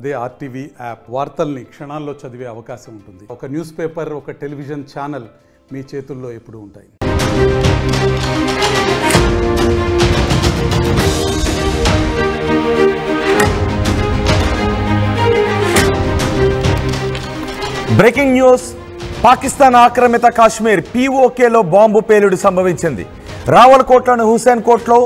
అదే RTV app వార్తల్ని క్షణాల్లో చదివే అవకాశం ఉంటుంది. ఒక న్యూస్ పేపర్, ఒక టెలివిజన్ ఛానల్ మీ చేతుల్లో ఎప్పుడూ ఉంటాయి. Breaking news. పాకిస్తాన్ ఆక్రమిత కాశ్మీర్ పీఓకేలో బాంబు పేలుడు సంభవించింది. రావల్కోట్లోని హుసేన్ కోట్లో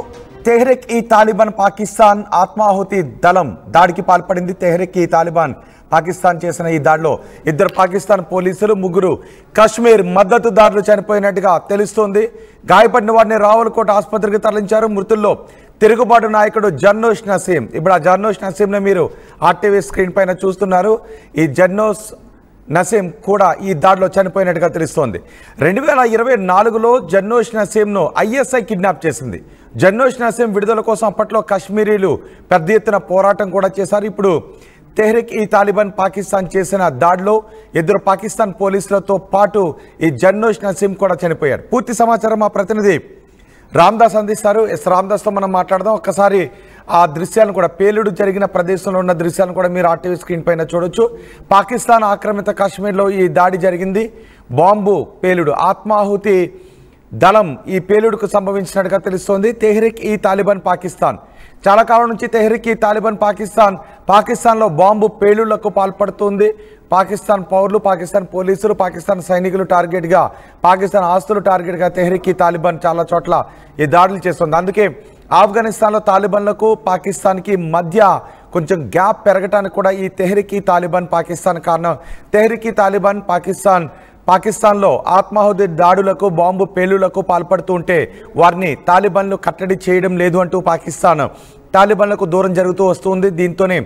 తెహ్రీక్ ఈ తాలిబాన్ పాకిస్తాన్ ఆత్మాహుతి దళం దాడికి పాల్పడింది. తెహ్రీక్ ఈ తాలిబాన్ పాకిస్తాన్ చేసిన ఈ దాడిలో 2 పాకిస్తాన్ పోలీసులు, 3 కాశ్మీర్ మద్దతుదారులు చనిపోయినట్టుగా తెలుస్తోంది. గాయపడిన వారిని రావల్కోట్ ఆసుపత్రికి తరలించారు. మృతుల్లో తిరుగుబాటు నాయకుడు జర్నోష్ నసీం. ఇప్పుడు ఆ జర్నోష్ నసీంని మీరు ఆర్టీవీ స్క్రీన్ పైన చూస్తున్నారు. ఈ జర్నోష్ నసీం కూడా ఈ దాడిలో చనిపోయినట్టుగా తెలుస్తోంది. 2024లో జర్నోష్ నసీంను ఐఎస్ఐ కిడ్నాప్ చేసింది. జర్నోష్ నసీం విడుదల కోసం అప్పట్లో కాశ్మీరీలు పెద్ద ఎత్తున పోరాటం కూడా చేశారు. ఇప్పుడు తెహ్రీక్ ఈ తాలిబాన్ పాకిస్తాన్ చేసిన దాడిలో 2 పాకిస్తాన్ పోలీసులతో పాటు ఈ జర్నోష్ నసీం కూడా చనిపోయారు. పూర్తి సమాచారం మా ప్రతినిధి రామ్దాస్ అందిస్తారు. రామ్దాస్తో మనం మాట్లాడదాం. ఒక్కసారి ఆ దృశ్యాలను కూడా, పేలుడు జరిగిన ప్రదేశంలో ఉన్న దృశ్యాలను కూడా మీరు ఆర్టీవీ స్క్రీన్ పైన చూడొచ్చు. పాకిస్తాన్ ఆక్రమిత కాశ్మీర్లో ఈ దాడి జరిగింది. బాంబు పేలుడు, ఆత్మాహుతి దళం ఈ పేలుడుకు సంభవించినట్టుగా తెలుస్తోంది. తెహ్రీక్ ఈ తాలిబాన్ పాకిస్తాన్ చాలా కాలం నుంచి తెహ్రీక్ ఈ తాలిబాన్ పాకిస్తాన్లో బాంబు పేలుళ్లకు పాల్పడుతుంది. పాకిస్తాన్ పౌరులు, పాకిస్తాన్ పోలీసులు, పాకిస్తాన్ సైనికులు టార్గెట్గా, పాకిస్తాన్ ఆస్తులు టార్గెట్గా తెహ్రీక్ ఈ తాలిబాన్ చాలా చోట్ల ఈ దాడులు చేస్తుంది. అందుకే ఆఫ్ఘనిస్తాన్లో తాలిబాన్లకు పాకిస్తాన్కి మధ్య కొంచెం గ్యాప్ పెరగటానికి కూడా ఈ తెహ్రీక్ ఈ తాలిబాన్ పాకిస్తాన్ కారణం. తెహ్రీక్ ఈ తాలిబాన్ పాకిస్తాన్లో ఆత్మాహుతి దాడులకు, బాంబు పేలుళ్లకు పాల్పడుతూ ఉంటే వారిని తాలిబాన్లు కట్టడి చేయడం లేదు అంటూ పాకిస్తాన్ తాలిబాన్లకు దూరం జరుగుతూ వస్తుంది. దీంతోనే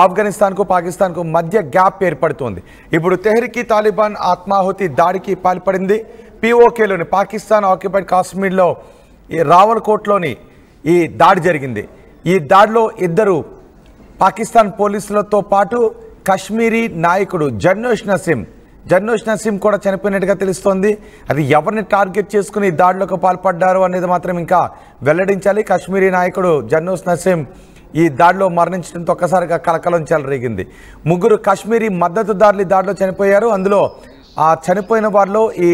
ఆఫ్ఘనిస్తాన్కు పాకిస్తాన్కు మధ్య గ్యాప్ ఏర్పడుతుంది. ఇప్పుడు తెహ్రీక్ ఈ తాలిబాన్ ఆత్మాహుతి దాడికి పాల్పడింది. పీఓకేలోని పాకిస్తాన్ ఆక్యుపైడ్ కాశ్మీర్లో ఈ రావల్కోట్లోని ఈ దాడి జరిగింది. ఈ దాడిలో 2 పాకిస్తాన్ పోలీసులతో పాటు కాశ్మీరీ నాయకుడు జర్నోష్ నసీం కూడా చనిపోయినట్టుగా తెలుస్తోంది. అది ఎవరిని టార్గెట్ చేసుకుని దాడిలోకి పాల్పడ్డారు అనేది మాత్రం ఇంకా వెల్లడించాలి. కాశ్మీరీ నాయకుడు జర్నోష్ నసీం ఈ దాడిలో మరణించడంతో ఒక్కసారిగా కలకలం చెలరేగింది. 3 కాశ్మీరీ మద్దతుదారులు దాడిలో చనిపోయారు. అందులో ఆ చనిపోయిన వారిలో ఈ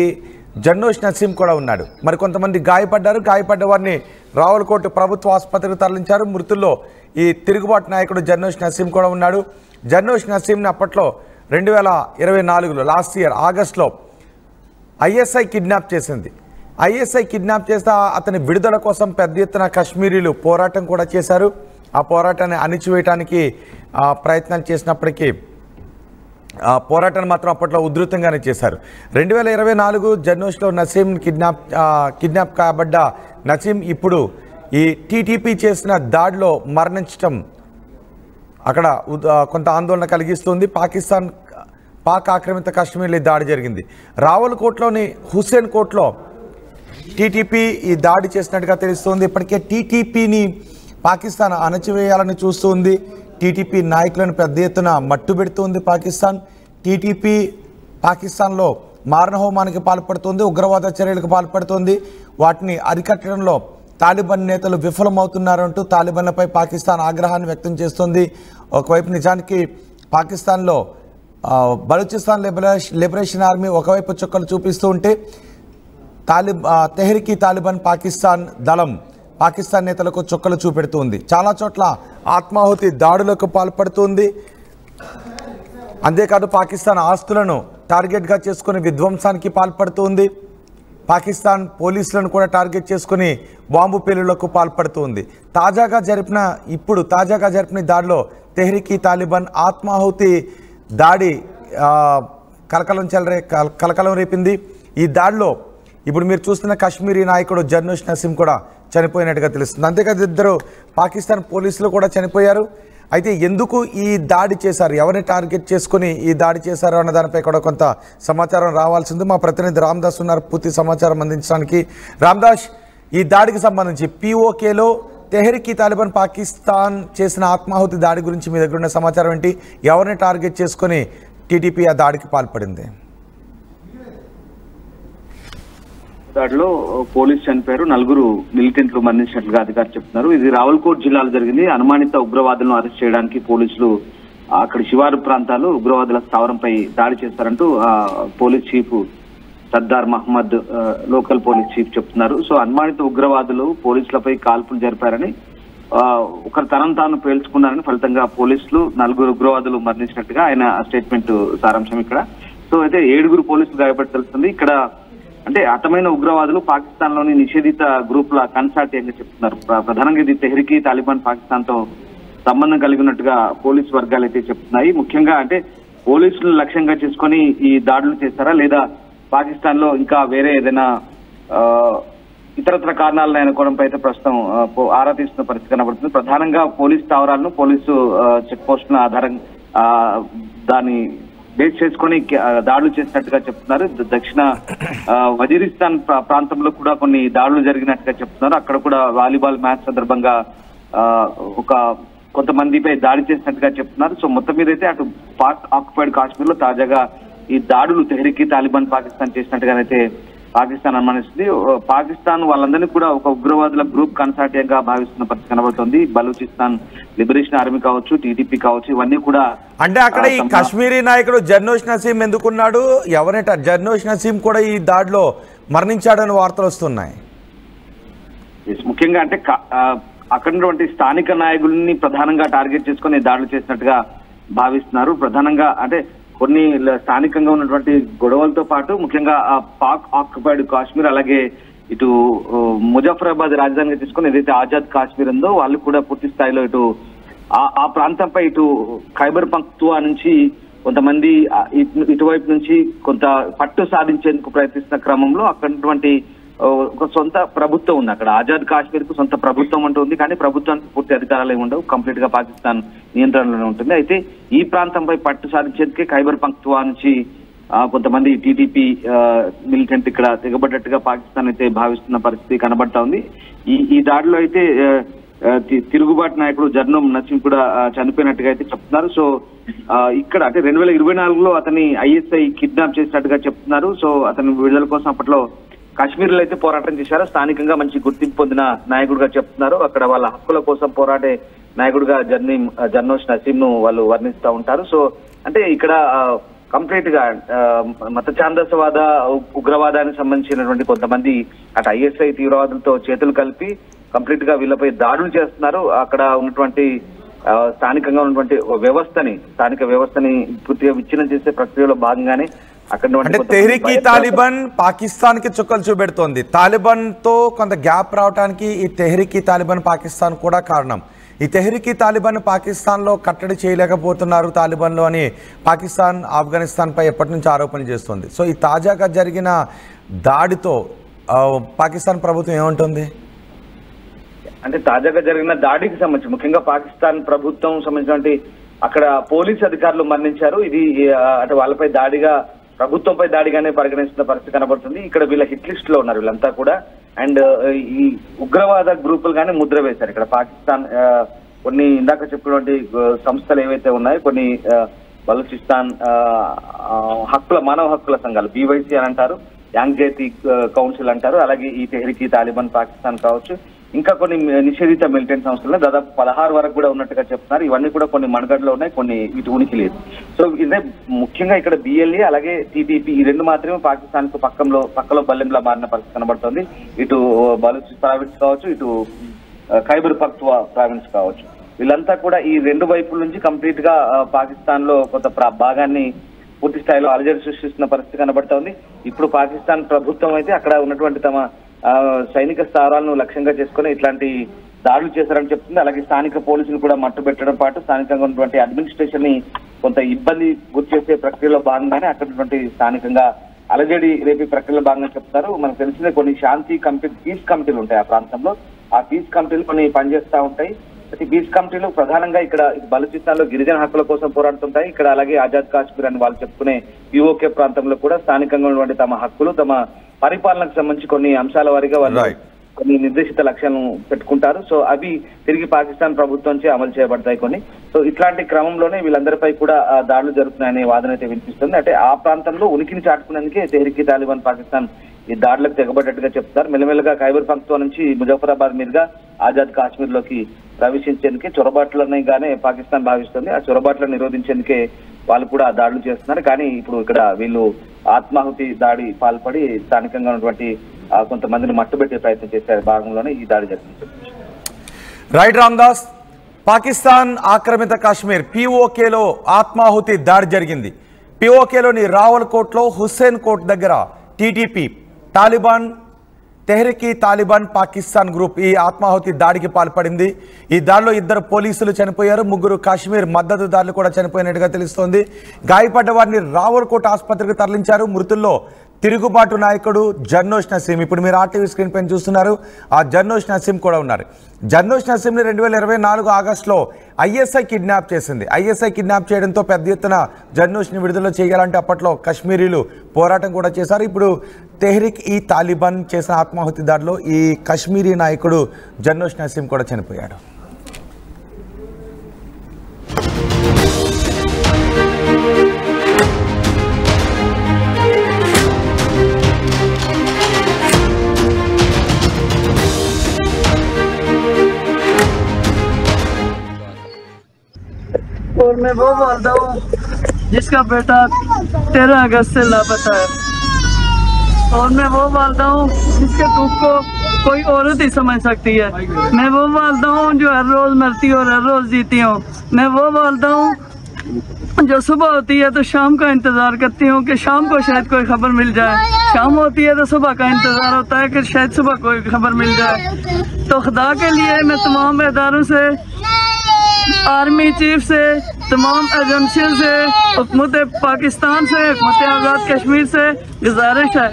జర్నోష్ నసీం కూడా ఉన్నాడు. మరి కొంతమంది గాయపడ్డారు. గాయపడ్డ వారిని రావల్కోట్ ప్రభుత్వ ఆసుపత్రికి తరలించారు. మృతుల్లో ఈ తిరుగుబాటు నాయకుడు జర్నోష్ నసీం కూడా ఉన్నాడు. జర్నోష్ నసీంని అప్పట్లో 2024లో లాస్ట్ ఇయర్ ఆగస్టులో ఐఎస్ఐ కిడ్నాప్ చేసింది. ఐఎస్ఐ కిడ్నాప్ చేస్తే అతని విడుదల కోసం పెద్ద ఎత్తున కాశ్మీరీలు పోరాటం కూడా చేశారు. ఆ పోరాటాన్ని అణిచివేయడానికి ప్రయత్నాలు చేసినప్పటికీ పోరాటాన్ని మాత్రం అప్పట్లో ఉధృతంగానే చేశారు. 2024 జర్నోష్లో నసీం కిడ్నాప్ కాబడ్డ నసీం ఇప్పుడు ఈ టీటీపీ చేసిన దాడిలో మరణించడం అక్కడ కొంత ఆందోళన కలిగిస్తుంది. పాక్ ఆక్రమిత కాశ్మీర్లో దాడి జరిగింది. రావల్కోట్లోని హుసేన్ కోట్లో టీటీపీ ఈ దాడి చేసినట్టుగా తెలుస్తోంది. ఇప్పటికే టీటీపీని పాకిస్తాన్ అణచివేయాలని చూస్తుంది. టీటీపీ నాయకులను పెద్ద ఎత్తున మట్టుబెడుతుంది పాకిస్తాన్. టీటీపీ పాకిస్తాన్లో మారణహోమానికి పాల్పడుతుంది, ఉగ్రవాద చర్యలకు పాల్పడుతుంది. వాటిని అరికట్టడంలో తాలిబాన్ నేతలు విఫలమవుతున్నారంటూ తాలిబాన్లపై పాకిస్తాన్ ఆగ్రహాన్ని వ్యక్తం చేస్తుంది. ఒకవైపు నిజానికి పాకిస్తాన్లో బలూచిస్తాన్ లిబరేషన్ ఆర్మీ ఒకవైపు చుక్కలు చూపిస్తూ ఉంటే తెహ్రీక్ ఈ తాలిబాన్ పాకిస్తాన్ దళం పాకిస్తాన్ నేతలకు చుక్కలు చూపెడుతుంది. చాలా చోట్ల ఆత్మాహుతి దాడులకు పాల్పడుతుంది. అంతేకాదు పాకిస్తాన్ ఆస్తులను టార్గెట్గా చేసుకుని విధ్వంసానికి పాల్పడుతుంది. పాకిస్తాన్ పోలీసులను కూడా టార్గెట్ చేసుకుని బాంబు పేలుళ్లకు పాల్పడుతుంది. తాజాగా జరిపిన దాడిలో తెహ్రీక్ ఈ తాలిబాన్ ఆత్మాహుతి దాడి కలకలం రేపింది. ఈ దాడిలో ఇప్పుడు మీరు చూస్తున్న కాశ్మీరీ నాయకుడు జర్నోష్ నసీం కూడా చనిపోయినట్టుగా తెలుస్తుంది. అంతేకాదు 2 పాకిస్తాన్ పోలీసులు కూడా చనిపోయారు. అయితే ఎందుకు ఈ దాడి చేశారు, ఎవరిని టార్గెట్ చేసుకుని ఈ దాడి చేశారు అన్న దానిపై కూడా కొంత సమాచారం రావాల్సింది. మా ప్రతినిధి రామ్దాస్ ఉన్నారు పూర్తి సమాచారం అందించడానికి. రామ్దాస్, ఈ దాడికి సంబంధించి పీఓకేలో తెహ్రీక్ ఈ తాలిబాన్ పాకిస్తాన్ చేసిన ఆత్మాహుతి దాడి గురించి మీ దగ్గర ఉన్న సమాచారం ఏంటి? ఎవరిని టార్గెట్ చేసుకుని టీటీపీ ఆ దాడికి పాల్పడింది? దాడిలో పోలీసు చనిపోయారు, 4 మిలిటెంట్లు మరణించినట్లుగా అధికారులు చెప్తున్నారు. ఇది రావల్కోట్ జిల్లాలో జరిగింది. అనుమానిత ఉగ్రవాదులను అరెస్ట్ చేయడానికి పోలీసులు అక్కడ శివారు ప్రాంతాలు ఉగ్రవాదుల స్థావరంపై దాడి చేస్తారంటూ police chief Sardar Mohammed local police chief చెప్తున్నారు. సో అనుమానిత ఉగ్రవాదులు పోలీసులపై కాల్పులు జరిపారని, ఒకరు తనను తాను పేల్చుకున్నారని, ఫలితంగా పోలీసులు 4 ఉగ్రవాదులు మరణించినట్టుగా ఆయన స్టేట్మెంట్ సారాంశం ఇక్కడ. సో అయితే 7 పోలీసులు గాయపడి తెలుస్తుంది. ఇక్కడ అంటే హతమైన ఉగ్రవాదులు పాకిస్తాన్ లోని నిషేధిత గ్రూపుల కన్సార్టియంగా చెప్తున్నారు. ప్రధానంగా ఇది తెహ్రీకి తాలిబాన్ పాకిస్తాన్ తో సంబంధం కలిగి ఉన్నట్టుగా పోలీసు వర్గాలు అయితే చెప్తున్నాయి. ముఖ్యంగా అంటే పోలీసులు లక్ష్యంగా చేసుకొని ఈ దాడులు చేస్తారా, లేదా పాకిస్తాన్ లో ఇంకా వేరే ఏదైనా ఇతరత్ర కారణాలను అనుకోవడంపై అయితే ప్రస్తుతం ఆరా తీస్తున్న పరిస్థితి కనబడుతుంది. ప్రధానంగా పోలీసు స్థావరాలను, పోలీసు చెక్ పోస్టుల ఆధారంగా దాన్ని బేస్ చేసుకొని దాడులు చేసినట్టుగా చెప్తున్నారు. దక్షిణ వజీరిస్తాన్ ప్రాంతంలో కూడా కొన్ని దాడులు జరిగినట్టుగా చెప్తున్నారు. అక్కడ కూడా వాలీబాల్ మ్యాచ్ సందర్భంగా కొంతమందిపై దాడి చేసినట్టుగా చెప్తున్నారు. సో మొత్తం మీద అయితే అటు పాక్ ఆక్యుపైడ్ కాశ్మీర్ లో తాజాగా ఈ దాడులు తెహ్రీకి తాలిబాన్ పాకిస్తాన్ చేసినట్టుగానైతే పాకిస్తాన్ అనుమానిస్తుంది. పాకిస్తాన్ వాళ్ళందరినీ కూడా ఒక ఉగ్రవాదుల గ్రూప్ కన్సార్టియంగా భావిస్తున్న పరిస్థితి కనబడుతుంది. బలూచిస్తాన్ లిబరేషన్ ఆర్మీ కావచ్చు, టీడీపీ కావచ్చు, ఇవన్నీ కూడా. అంటే అక్కడ ఈ కాశ్మీరీ నాయకుడు జర్నోష్ నసీం ఎందుకున్నాడు? ఎవరంట జర్నోష్ నసీం కూడా ఈ దాడిలో మరణించాడని వార్తలు వస్తున్నాయి. ముఖ్యంగా అంటే అక్కడ ఉన్నటువంటి స్థానిక నాయకుల్ని ప్రధానంగా టార్గెట్ చేసుకుని దాడులు చేసినట్టుగా భావిస్తున్నారు. ప్రధానంగా అంటే కొన్ని స్థానికంగా ఉన్నటువంటి గొడవలతో పాటు ముఖ్యంగా పాక్ ఆక్యుపైడ్ కాశ్మీర్, అలాగే ఇటు ముజఫరాబాద్ రాజధానిగా తీసుకుని ఏదైతే ఆజాద్ కాశ్మీర్ ఉందో వాళ్ళు కూడా పూర్తి స్థాయిలో ఇటు ఆ ప్రాంతంపై ఇటు ఖైబర్ పఖ్తూన్ఖ్వా నుంచి కొంతమంది ఇటువైపు నుంచి కొంత పట్టు సాధించేందుకు ప్రయత్నిస్తున్న క్రమంలో అక్కడటువంటి ఒక సొంత ప్రభుత్వం ఉంది. అక్కడ ఆజాద్ కాశ్మీర్ కు సొంత ప్రభుత్వం అంటూ ఉంది, కానీ ప్రభుత్వానికి పూర్తి అధికారాలు ఏమి ఉండవు, కంప్లీట్ గా పాకిస్తాన్ నియంత్రణలోనే ఉంటుంది. అయితే ఈ ప్రాంతంపై పట్టు సాధించేందుకే ఖైబర్ పఖ్తూన్ఖ్వా నుంచి కొంతమంది టీడీపీ మిలిటెంట్ ఇక్కడ దిగబడ్డట్టుగా పాకిస్తాన్ అయితే భావిస్తున్న పరిస్థితి కనబడతా ఉంది. ఈ దాడిలో అయితే తిరుగుబాటు నాయకుడు జర్నోష్ నసీం కూడా చనిపోయినట్టుగా అయితే చెప్తున్నారు. సో ఇక్కడ అంటే 2024లో అతని ISI కిడ్నాప్ చేసినట్టుగా చెప్తున్నారు. సో అతని విడుదల కోసం అప్పట్లో కాశ్మీర్ లో అయితే పోరాటం చేశారు. స్థానికంగా మంచి గుర్తింపు పొందిన నాయకుడిగా చెప్తున్నారు. అక్కడ వాళ్ళ హక్కుల కోసం పోరాడే నాయకుడిగా జర్నోష్ నసీం ను వాళ్ళు వర్ణిస్తూ ఉంటారు. సో అంటే ఇక్కడ కంప్లీట్ గా మత ఛాందసవాద ఉగ్రవాదానికి సంబంధించినటువంటి కొంతమంది అటు ISI తీవ్రవాదులతో చేతులు కలిపి కంప్లీట్ గా వీళ్ళపై దాడులు చేస్తున్నారు. అక్కడ ఉన్నటువంటి స్థానికంగా ఉన్నటువంటి స్థానిక వ్యవస్థని పూర్తిగా విచ్ఛిన్నం చేసే ప్రక్రియలో భాగంగానే అంటే తెహ్రీకి తాలిబాన్ పాకిస్తాన్ కి చుక్కలు చూపెడుతోంది. తాలిబాన్ తో కొంత గ్యాప్ రావడానికి ఈ తెహ్రీకి తాలిబాన్ పాకిస్తాన్ కూడా కారణం. ఈ తెహ్రీకి తాలిబాన్ పాకిస్తాన్ లో కట్టడి చేయలేకపోతున్నారు తాలిబాన్ లో అని పాకిస్తాన్ ఆఫ్ఘనిస్తాన్ పై ఎప్పటి నుంచి ఆరోపణలు చేస్తుంది. సో ఈ తాజాగా జరిగిన దాడితో పాకిస్తాన్ ప్రభుత్వం ఏమంటుంది? అంటే తాజాగా జరిగిన దాడికి సంబంధించి ముఖ్యంగా పాకిస్తాన్ ప్రభుత్వం సంబంధించినటువంటి అక్కడ పోలీసు అధికారులు మరణించారు. ఇది అంటే వాళ్ళపై దాడిగా, ప్రభుత్వంపై దాడిగానే పరిగణిస్తున్న పరిస్థితి కనబడుతుంది. ఇక్కడ వీళ్ళ హిట్ లిస్ట్ లో ఉన్నారు వీళ్ళంతా కూడా. అండ్ ఈ ఉగ్రవాద గ్రూపులు కానీ ముద్ర వేశారు. ఇక్కడ పాకిస్తాన్ కొన్ని ఇందాక చెప్పినటువంటి సంస్థలు ఏవైతే ఉన్నాయో, కొన్ని బలూచిస్తాన్ మానవ హక్కుల సంఘాలు BYC అని అంటారు, యాంగ్ జాతీ కౌన్సిల్ అంటారు, అలాగే ఈ తెహ్రీకి తాలిబాన్ పాకిస్తాన్ కావచ్చు, ఇంకా కొన్ని నిషేధిత మిలిటెంట్ సంస్థలు దాదాపు 16 వరకు కూడా ఉన్నట్టుగా చెప్తున్నారు. ఇవన్నీ కూడా కొన్ని మణగడలో ఉన్నాయి, కొన్ని ఇటు ఉనికి లేదు. సో ఇదే ముఖ్యంగా ఇక్కడ BLA అలాగే TTP ఈ రెండు మాత్రమే పాకిస్తాన్ కు పక్కలో బల్లెంలా మారిన పరిస్థితి కనబడుతుంది. ఇటు బలూచిస్తాన్ ప్రావిన్స్ కావచ్చు, ఇటు ఖైబర్ పఖ్తూన్ఖ్వా ప్రావిన్స్ కావచ్చు, వీళ్ళంతా కూడా ఈ రెండు వైపుల నుంచి కంప్లీట్ గా పాకిస్తాన్ లో కొంత భాగాన్ని పూర్తి స్థాయిలో అలజడి సృష్టిస్తున్న పరిస్థితి కనబడుతోంది. ఇప్పుడు పాకిస్తాన్ ప్రభుత్వం అయితే అక్కడ ఉన్నటువంటి తమ సైనిక స్థావరాలను లక్ష్యంగా చేసుకుని ఇట్లాంటి దాడులు చేశారని చెప్తుంది. అలాగే స్థానిక పోలీసులు కూడా మట్టుబెట్టడం పాటు స్థానికంగా ఉన్నటువంటి అడ్మినిస్ట్రేషన్ ని కొంత ఇబ్బంది గురి చేసే ప్రక్రియలో భాగంగానే అక్కడ ఉన్నటువంటి స్థానికంగా అలజడి రేపే ప్రక్రియలో భాగంగా చెప్తారు. మనకు తెలిసిన కొన్ని శాంతి పీస్ కమిటీలు ఉంటాయి ఆ ప్రాంతంలో. ఆ పీస్ కమిటీలు కొన్ని పనిచేస్తూ ఉంటాయి. ప్రతి పీస్ కమిటీలు ప్రధానంగా ఇక్కడ బలూచిస్తాన్ లో గిరిజన హక్కుల కోసం పోరాడుతుంటాయి. ఇక్కడ అలాగే ఆజాద్ కాశ్మీర్ అని వాళ్ళు చెప్పుకునే POK ప్రాంతంలో కూడా స్థానికంగా ఉన్నటువంటి తమ హక్కులు, తమ పరిపాలనకు సంబంధించి కొన్ని అంశాల వారీగా వాళ్ళు కొన్ని నిర్దేశిత లక్ష్యాలను పెట్టుకుంటారు. సో అవి తిరిగి పాకిస్తాన్ ప్రభుత్వంచే అమలు చేయబడతాయి కొన్ని. సో ఇట్లాంటి క్రమంలోనే వీళ్ళందరిపై కూడా దాడులు జరుగుతున్నాయనే వాదన అయితే వినిపిస్తుంది. అంటే ఆ ప్రాంతంలో ఉనికిని చాటుకునేందుకే తెహ్రీకి తాలిబాన్ పాకిస్తాన్ ఈ దాడులకు తెగబడ్డట్టుగా చెప్తున్నారు. మెల్లమెల్లగా ఖైబర్ పఖ్తూన్ఖా నుంచి ముజఫరాబాద్ మీదుగా ఆజాద్ కాశ్మీర్ లోకి ప్రవేశించేందుకే చొరబాట్లనిగానే పాకిస్తాన్ భావిస్తుంది. ఆ చొరబాట్లను నిరోధించేందుకే వాళ్ళు కూడా దాడులు చేస్తున్నారు. కానీ ఇప్పుడు ఇక్కడ వీళ్ళు ఆత్మాహుతి దాడి పాల్పడి స్థానికంగా ఉన్నటువంటి కొంతమందిని మట్టుబెట్టే ప్రయత్నం చేసే భాగంలోనే ఈ దాడి జరిగింది. రైట్ రామ్దాస్, పాకిస్తాన్ ఆక్రమిత కాశ్మీర్ పీఓకేలో ఆత్మాహుతి దాడి జరిగింది. పీఓకేలోని రావల్కోట్లో హుస్సేన్ కోట్ దగ్గర TTP, Taliban, Tehreek Taliban Pakistan group ఈ ఆత్మాహుతి దాడికి పాల్పడింది. ఈ దాడిలో 2 పోలీసులు చనిపోయారు, 3 కాశ్మీర్ మద్దతుదారులు కూడా చనిపోయినట్టుగా తెలుస్తోంది. గాయపడ్డ వారిని రావల్కోట్ ఆసుపత్రికి తరలించారు. మృతుల్లో తిరుగుబాటు నాయకుడు జర్నోష్ నసీం, ఇప్పుడు మీరు ఆర్టీవీ స్క్రీన్ పైన చూస్తున్నారు, ఆ జర్నోష్ నసీం కూడా ఉన్నారు. జర్నోష్ నసీంని 2024 ఆగస్టులో ఐఎస్ఐ కిడ్నాప్ చేసింది. ఐఎస్ఐ కిడ్నాప్ చేయడంతో పెద్ద ఎత్తున జర్నోష్ని విడుదల చేయాలంటే అప్పట్లో కశ్మీరీలు పోరాటం కూడా చేశారు. ఇప్పుడు తెహ్రీక్ తాలిబాన్ చేసిన ఆత్మాహుతి దాడిలో ఈ కశ్మీరీ నాయకుడు జర్నోష్ నసీం కూడా చనిపోయాడు. और मैं वो वालदा हूँ जिसका बेटा 13 अगस्त से लापता है, और मैं वो वालदा हूँ जिसके दुख को कोई औरत ही समझ सकती है। मैं वो वालदा हूँ जो हर रोज मरती और हर रोज जीती हूँ। मैं वो वालदा हूँ जो सुबह होती है तो शाम का इंतजार करती हूँ कि शाम को शायद कोई खबर मिल जाए, शाम होती है तो सुबह का इंतजार होता है कि शायद सुबह कोई खबर मिल जाए। तो खुदा के लिए मैं तमाम इदारों से, आर्मी चीफ से, तमाम एजेंसियों से, हुकूमत पाकिस्तान से, हुकूमत आज़ाद कश्मीर से गुजारिश है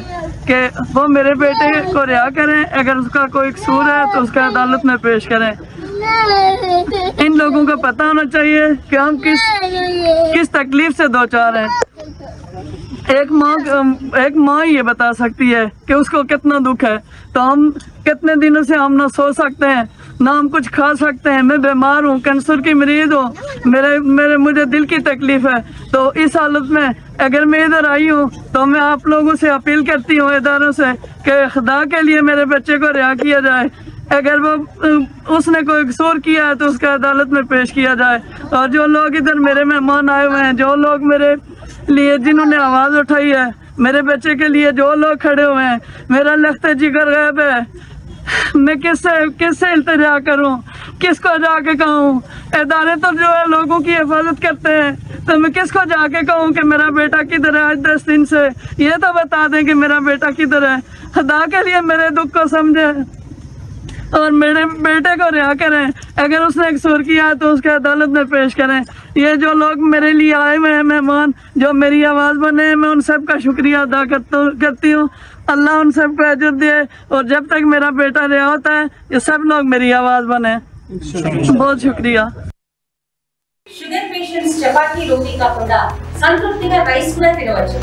कि वो मेरे बेटे को रिहा करें। अगर उसका कोई कसूर है तो उसका अदालत में पेश करें। इन लोगों को पता होना चाहिए कि हम किस तकलीफ से दो चार हैं। एक माँ ये बता सकती है कि उसको कितना दुख है। तो हम कितने दिनों से हम ना सो सकते हैं, ना हम कुछ खा सकते हैं। मैं बीमार हूँ, कैंसर की मरीज हूँ, मुझे दिल की तकलीफ है। तो इस हालत में अगर मैं इधर आई हूँ तो मैं आप लोगों से अपील करती हूँ, इदारों से, कि खुदा के लिए मेरे बच्चे को रिहा किया जाए। अगर वो उसने कोई कसूर किया है तो उसका अदालत में पेश किया जाए। और जो लोग इधर मेरे मेहमान आए हुए हैं, जो लोग मेरे लिए जिन्होंने आवाज़ उठाई है, मेरे बच्चे के लिए जो लोग खड़े हुए हैं, मेरा लख्त जिगर गैब है। मैं किससे इल्तिजा करूं, किसको जाके कहूं? इदारे तो जो है लोगों की हिफाजत करते हैं, तो मैं किसको जाके कहूं कि मेरा बेटा किधर है? आज 10 दिन से ये तो बता दें कि मेरा बेटा किधर है। खुदा के लिए मेरे दुख को समझे और मेरे बेटे को रिहा करें। अगर उसने कसूर किया है तो उसके अदालत में पेश करें। ये जो लोग मेरे लिए आए हुए हैं मेहमान, जो मेरी आवाज़ बने, मैं उन सब का शुक्रिया अदा करती हूँ। अल्लाह उन सब को अजर दे, और जब तक मेरा बेटा रिहा होता है ये सब लोग मेरी आवाज़ बने। बहुत शुक्रिया। షుగర్ పేషెంట్స్ చపాతీ రోటీ కాకుండా సంతృప్తిగా రైస్ కూడా తినవచ్చు.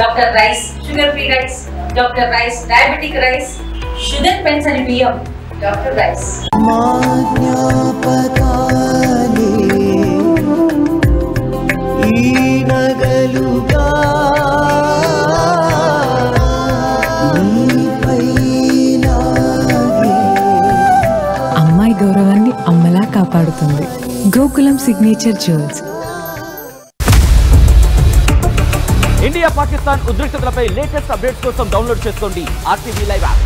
Doctor rice, sugar free rice, doctor rice, diabetic rice, sugar పెన్సని బియ్యం, డాక్టర్ రైస్. అమ్మాయి గౌరవాన్ని అమ్మలా కాపాడుతుంది Gokulam signature jewels. India Pakistan ఉద్రిక్తతలపై లేటెస్ట్ అప్డేట్స్ కోసం డౌన్లోడ్ చేసుకోండి RTV లైవ్ యాప్.